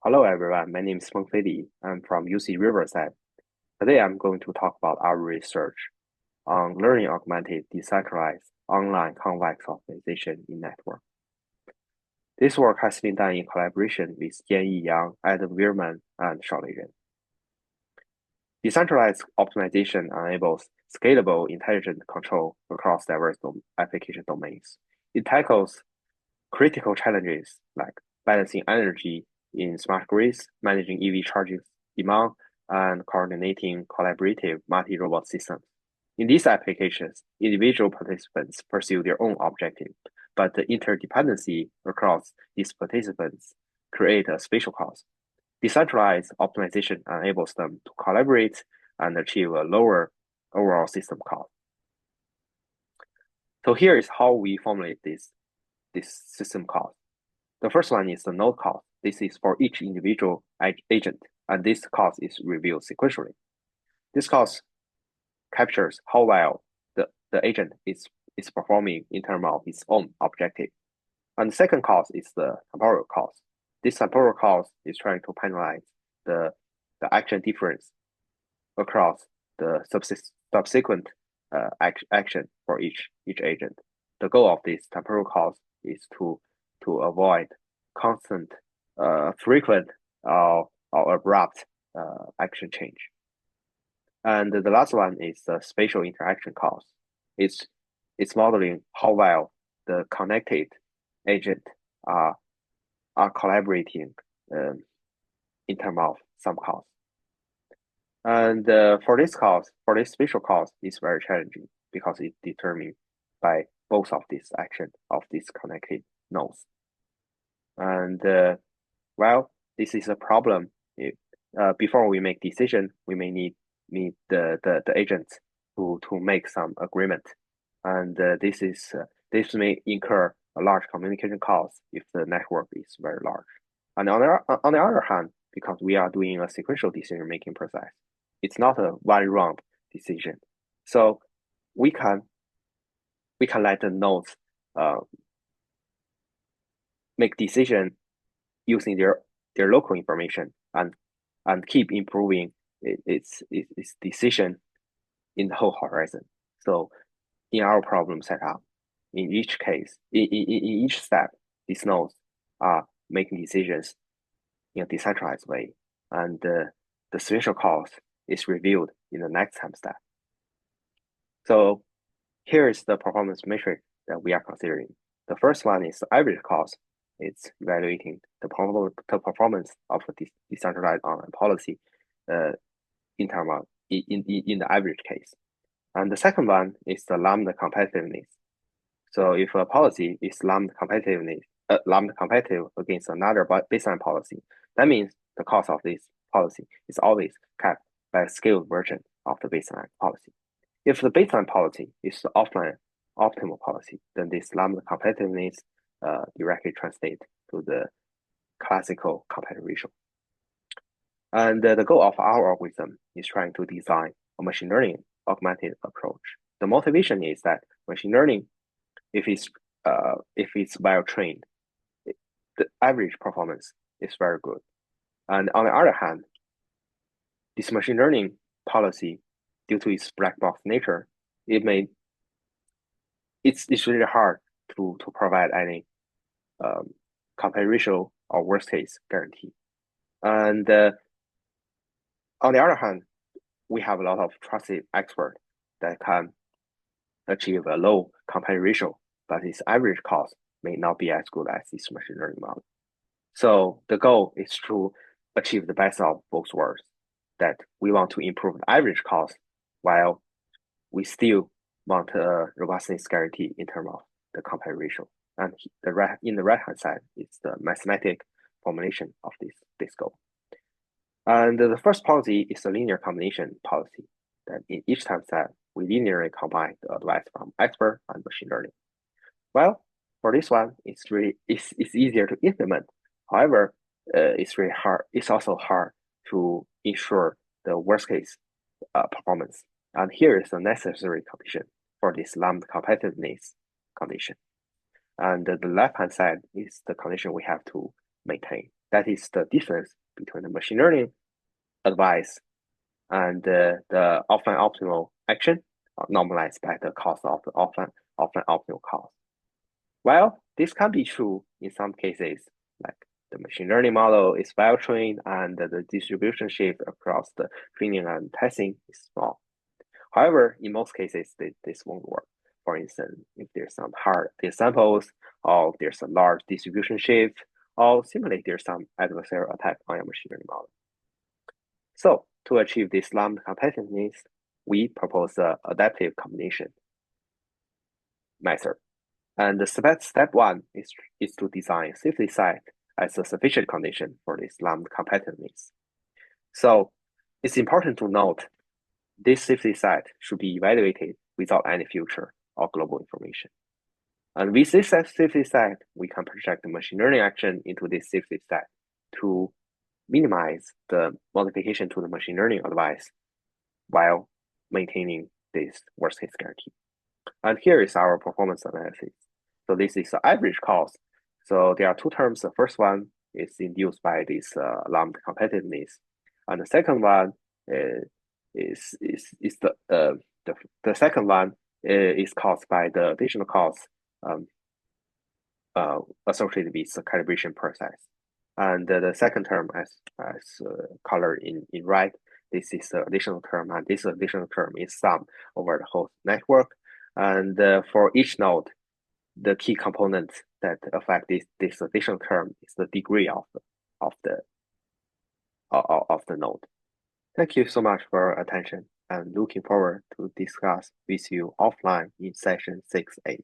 Hello everyone, my name is Fengfei Li. I'm from UC Riverside. Today I'm going to talk about our research on learning augmented decentralized online convex optimization in network. This work has been done in collaboration with Jianyi Yang, Adam Weirman, and Shaolei Ren. Decentralized optimization enables scalable intelligent control across diverse application domains. It tackles critical challenges like balancing energy in smart grids, managing EV charging demand, and coordinating collaborative multi-robot systems. In these applications, individual participants pursue their own objective, but the interdependency across these participants create a spatial cost. Decentralized optimization enables them to collaborate and achieve a lower overall system cost. So here is how we formulate this system cost. The first one is the node cost. This is for each individual agent, and this cost is reviewed sequentially. This cost captures how well the agent is performing in terms of its own objective. And the second cost is the temporal cost. This temporal cost is trying to penalize the action difference across the subsequent action for each agent. The goal of this temporal cost is to avoid constant, frequent, or abrupt action change. And the last one is the spatial interaction cost. It's modeling how well the connected agent are collaborating in terms of some cost. And for this spatial cost is very challenging because it's determined by both of these action of these connected nodes. And well, this is a problem. Before we make decision, we may need the agents to make some agreement, and this may incur a large communication cost if the network is very large. And on the other hand, because we are doing a sequential decision making process, it's not a one round decision, so we can let the nodes make decision using their local information and keep improving its decision in the whole horizon. So in our problem setup, in each case, in each step, these nodes are making decisions in a decentralized way, and the spatial cost is reviewed in the next time step. So here is the performance metric that we are considering. The first one is the average cost. It's evaluating the performance of a decentralized online policy in terms of in the average case. And the second one is the lambda competitiveness. So if a policy is lambda competitive against another baseline policy, that means the cost of this policy is always capped by a scaled version of the baseline policy. If the baseline policy is the offline optimal policy, then this lambda competitiveness directly translates to the classical competitive ratio. And the goal of our algorithm is trying to design a machine learning augmented approach. The motivation is that machine learning, if it's well trained, the average performance is very good. And on the other hand, this machine learning policy, due to its black box nature, it's really hard to provide any competitive ratio or worst case guarantee. And on the other hand, we have a lot of trusted experts that can achieve a low competitive ratio, but its average cost may not be as good as this machine learning model. So the goal is to achieve the best of both worlds, that we want to improve the average cost while we still want a robustness guarantee in terms of the competitive ratio. And in the right-hand side is the mathematic formulation of this goal. And the first policy is a linear combination policy, that in each time step, we linearly combine the advice from expert and machine learning. Well, for this one, it's easier to implement. However, it's really hard. It's also hard to ensure the worst case performance. And here is the necessary condition for this lambda competitiveness condition. And the left-hand side is the condition we have to maintain. That is the difference between the machine learning advice and the offline optimal action normalized by the cost of the offline optimal cost. Well, this can be true in some cases, like the machine learning model is well trained and the distribution shift across the training and testing is small. However, in most cases, this won't work. For instance, if there's some hard data samples, or there's a large distribution shift, or simply there's some adversarial attack on your machine learning model. So to achieve this lambda competitiveness, we propose an adaptive combination method. And the step one is to design safety set as a sufficient condition for this lambda competitiveness. So it's important to note this safety set should be evaluated without any future or global information. And with this safety set, we can project the machine learning action into this safety set to minimize the modification to the machine learning advice while maintaining this worst case guarantee. And here is our performance analysis. So this is the average cost. So there are two terms. The first one is induced by this lambda competitiveness, and the second one is the second one is caused by the additional cost associated with the calibration process. And the second term, as colored in red, this is the additional term, and this additional term is sum over the whole network. And for each node, the key components that affect this additional term is the degree of the node. Thank you so much for your attention, and looking forward to discuss with you offline in session 6A.